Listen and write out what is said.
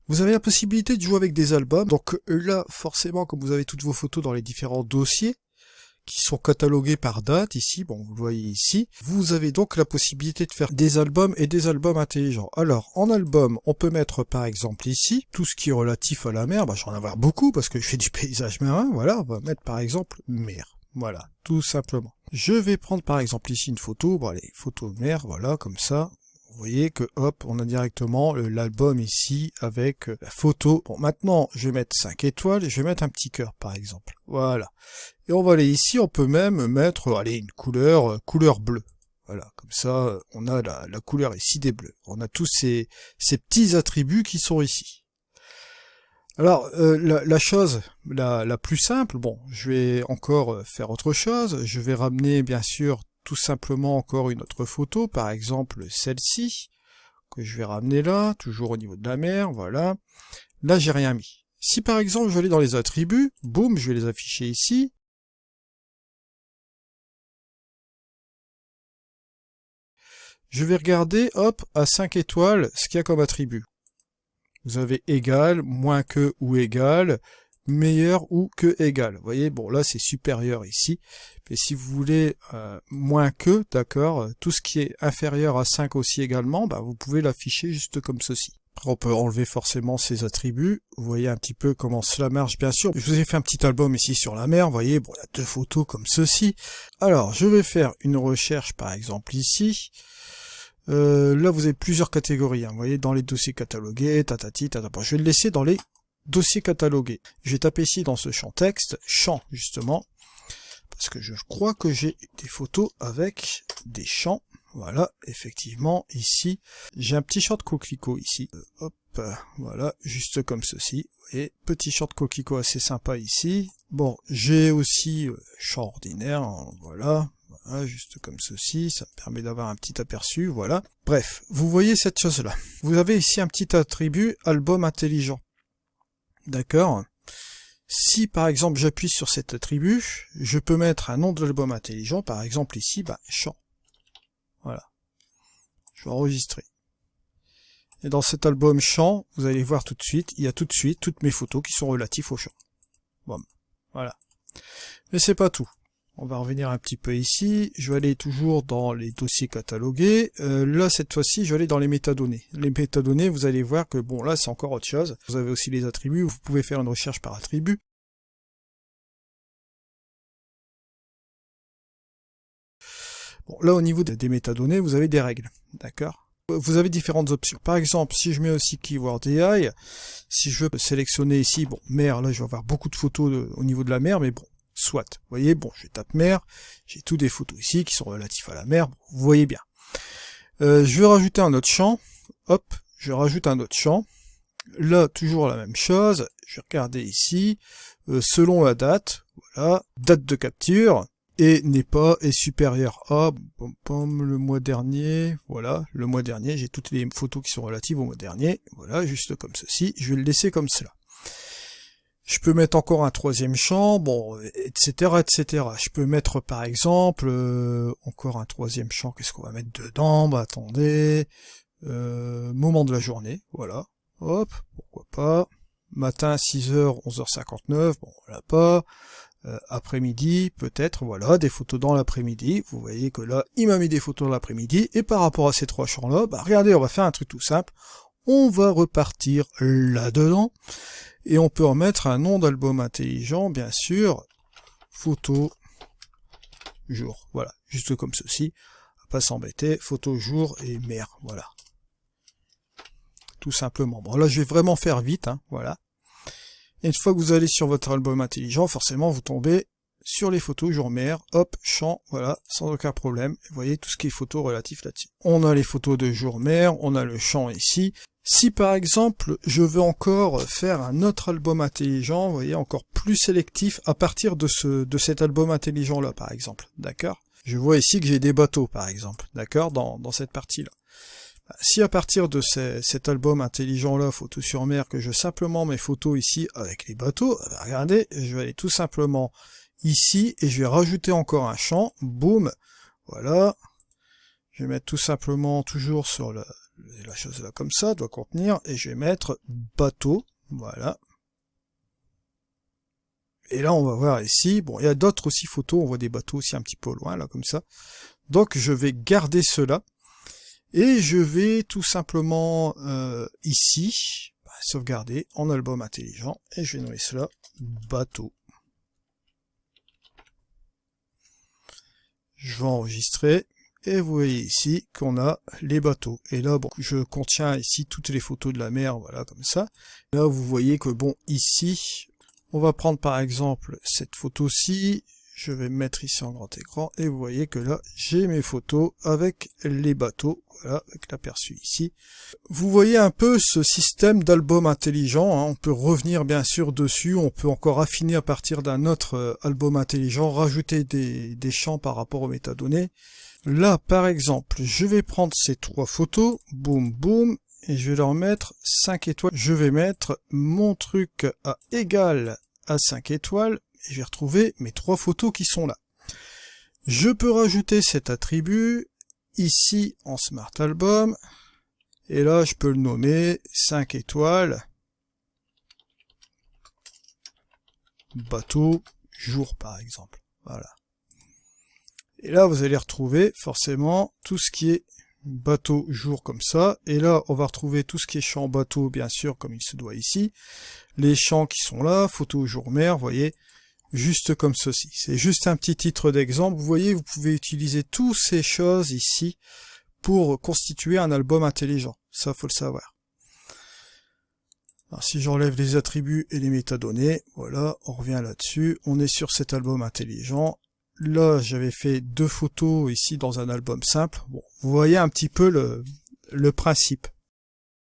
Vous avez la possibilité de jouer avec des albums. Donc là, forcément, comme vous avez toutes vos photos dans les différents dossiers, qui sont catalogués par date ici, bon vous le voyez ici, vous avez donc la possibilité de faire des albums et des albums intelligents. Alors en album, on peut mettre par exemple ici, tout ce qui est relatif à la mer, j'en ai avoir beaucoup parce que je fais du paysage marin, voilà, on va mettre par exemple mer, voilà, tout simplement. Je vais prendre par exemple ici une photo, bon allez, photo de mer, voilà, comme ça. Vous voyez que hop, on a directement l'album ici avec la photo. Bon, maintenant, je vais mettre 5 étoiles et je vais mettre un petit cœur par exemple. Voilà. Et on va aller ici, on peut même mettre, allez, une couleur bleue. Voilà, comme ça, on a la couleur ici des bleus. On a tous ces petits attributs qui sont ici. Alors, la chose la plus simple, bon, je vais encore faire autre chose. Je vais ramener, bien sûr, tout simplement encore une autre photo, par exemple celle-ci, que je vais ramener là, toujours au niveau de la mer, voilà. Là, j'ai rien mis. Si par exemple, je vais aller dans les attributs, boum, je vais les afficher ici. Je vais regarder, hop, à 5 étoiles, ce qu'il y a comme attribut. Vous avez égal, moins que ou égal, meilleur ou que égal. Vous voyez, bon là c'est supérieur ici. Et si vous voulez moins que, d'accord, tout ce qui est inférieur à 5 aussi également, vous pouvez l'afficher juste comme ceci. Après, on peut enlever forcément ces attributs. Vous voyez un petit peu comment cela marche, bien sûr. Je vous ai fait un petit album ici sur la mer. Vous voyez, bon, il y a 2 photos comme ceci. Alors, je vais faire une recherche, par exemple, ici. Là, vous avez plusieurs catégories. Vous voyez, dans les dossiers catalogués, tatati, tatata. Je vais le laisser dans les dossiers catalogués. Je vais taper ici dans ce champ texte, champ, justement, parce que je crois que j'ai des photos avec des champs. Voilà, effectivement, ici, j'ai un petit champ de coquelicot ici. Hop, voilà, juste comme ceci. Vous voyez, petit champ de coquelicot assez sympa ici. Bon, j'ai aussi champ ordinaire, hein, voilà, juste comme ceci, ça me permet d'avoir un petit aperçu, voilà. Bref, vous voyez cette chose-là. Vous avez ici un petit attribut album intelligent. D'accord ? Si par exemple j'appuie sur cet attribut, je peux mettre un nom de l'album intelligent, par exemple ici, champ. Voilà. Je vais enregistrer. Et dans cet album champ, vous allez voir tout de suite, il y a tout de suite toutes mes photos qui sont relatives au champ. Bon, voilà. Mais c'est pas tout. On va revenir un petit peu ici. Je vais aller toujours dans les dossiers catalogués. Là, cette fois-ci, je vais aller dans les métadonnées. Les métadonnées, vous allez voir que, bon, là, c'est encore autre chose. Vous avez aussi les attributs. Vous pouvez faire une recherche par attribut. Bon, là, au niveau des métadonnées, vous avez des règles. D'accord ? Vous avez différentes options. Par exemple, si je mets aussi Keyword AI, si je veux sélectionner ici, bon, mer, là, je vais avoir beaucoup de photos au niveau de la mer, mais bon, soit. Vous voyez, bon, je tape mer, j'ai toutes des photos ici qui sont relatifs à la mer, bon, vous voyez bien. Je vais rajouter un autre champ, hop, je rajoute un autre champ. Là, toujours la même chose, je vais regarder ici, selon la date, voilà, date de capture, et n'est pas est supérieur à le mois dernier, voilà, le mois dernier, j'ai toutes les photos qui sont relatives au mois dernier, voilà, juste comme ceci, je vais le laisser comme cela. Je peux mettre encore un troisième champ, bon, etc., etc. Je peux mettre par exemple encore un troisième champ, qu'est-ce qu'on va mettre dedans? Attendez, moment de la journée, voilà, hop, pourquoi pas, matin 6h, 11h59, bon, voilà pas, après-midi, peut-être, voilà, des photos dans l'après-midi, vous voyez que là, il m'a mis des photos dans l'après-midi, et par rapport à ces 3 champs-là, regardez, on va faire un truc tout simple, on va repartir là-dedans, et on peut en mettre un nom d'album intelligent, bien sûr, photo, jour, voilà, juste comme ceci, pas s'embêter, photo, jour, et mer, voilà. Tout simplement. Bon, là, je vais vraiment faire vite, hein, voilà. Et une fois que vous allez sur votre album intelligent, forcément, vous tombez sur les photos jour-mer, hop, champ, voilà, sans aucun problème. Vous voyez tout ce qui est photo relatif là-dessus. On a les photos de jour-mer, on a le champ ici. Si par exemple, je veux encore faire un autre album intelligent, vous voyez, encore plus sélectif, à partir de cet album intelligent-là, par exemple, d'accord ? Je vois ici que j'ai des bateaux, par exemple, d'accord, dans cette partie-là. Si à partir de cet album intelligent-là, photo sur mer, que je simplement mes photos ici avec les bateaux, regardez, je vais aller tout simplement ici, et je vais rajouter encore un champ, boum, voilà, je vais mettre tout simplement toujours sur la chose là comme ça doit contenir, et je vais mettre bateau, voilà. Et là, on va voir ici, bon, il y a d'autres aussi photos, on voit des bateaux aussi un petit peu au loin, là, comme ça. Donc, je vais garder cela, et je vais tout simplement, ici, sauvegarder en album intelligent, et je vais nommer cela bateau. Je vais enregistrer, et vous voyez ici qu'on a les bateaux. Et là, bon, je contiens ici toutes les photos de la mer, voilà, comme ça. Là, vous voyez que, bon, ici, on va prendre par exemple cette photo-ci, je vais me mettre ici en grand écran, et vous voyez que là, j'ai mes photos avec les bateaux, voilà, avec l'aperçu ici. Vous voyez un peu ce système d'album intelligent, hein. On peut revenir bien sûr dessus, on peut encore affiner à partir d'un autre album intelligent, rajouter des champs par rapport aux métadonnées. Là, par exemple, je vais prendre ces 3 photos, boum, boum, et je vais leur mettre 5 étoiles. Je vais mettre mon truc à égal à 5 étoiles, et je vais retrouver mes 3 photos qui sont là. Je peux rajouter cet attribut ici en Smart Album, et là je peux le nommer 5 étoiles, bateau, jour par exemple. Voilà. Et là vous allez retrouver forcément tout ce qui est bateau, jour comme ça, et là on va retrouver tout ce qui est champ bateau bien sûr comme il se doit ici, les champs qui sont là, photo jour mer, vous voyez, juste comme ceci. C'est juste un petit titre d'exemple, vous voyez, vous pouvez utiliser toutes ces choses ici pour constituer un album intelligent, ça faut le savoir. Alors si j'enlève les attributs et les métadonnées, voilà, on revient là-dessus, on est sur cet album intelligent. Là, j'avais fait 2 photos ici dans un album simple. Bon, vous voyez un petit peu le principe.